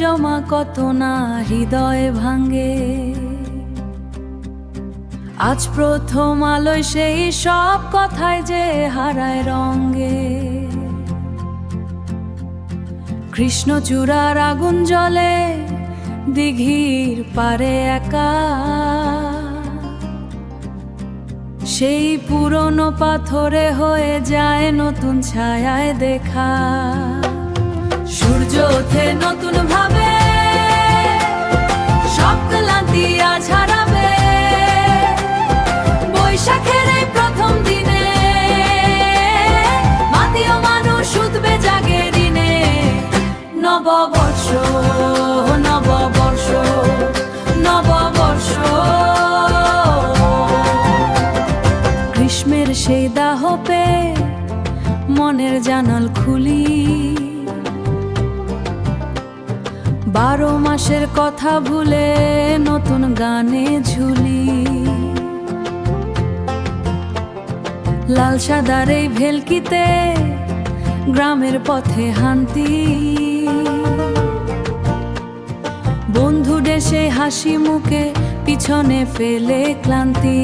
জমা কত না হৃদয় ভাঙে। আজ প্রথম আলোয় সেই সব কথায় যে হারায় রঙে। কৃষ্ণচূড়ার আগুন জ্বলে দিঘির পারে একা, সেই পুরনো পাথরে হয়ে যায় নতুন ছায়ায় দেখা। সূর্য ওঠে নতুন ভাবে, সব ক্লান্তি আজ হারাবে। বৈশাখের এই প্রথম দিনে মাটিও মানুষ উঠবে জাগে দিনে। নববর্ষ নববর্ষ নববর্ষ, গ্রীষ্মের সেই দাহ পেয়ে মনের জানাল খুলি। 12 মাসের কথা ভুলে নতুন গানে ঝুলি। লাল সাদার এই ভেলকিতে গ্রামের পথে হাঁটি। বন্ধু দেশে হাসি মুখে পিছনে ফেলে ক্লান্তি।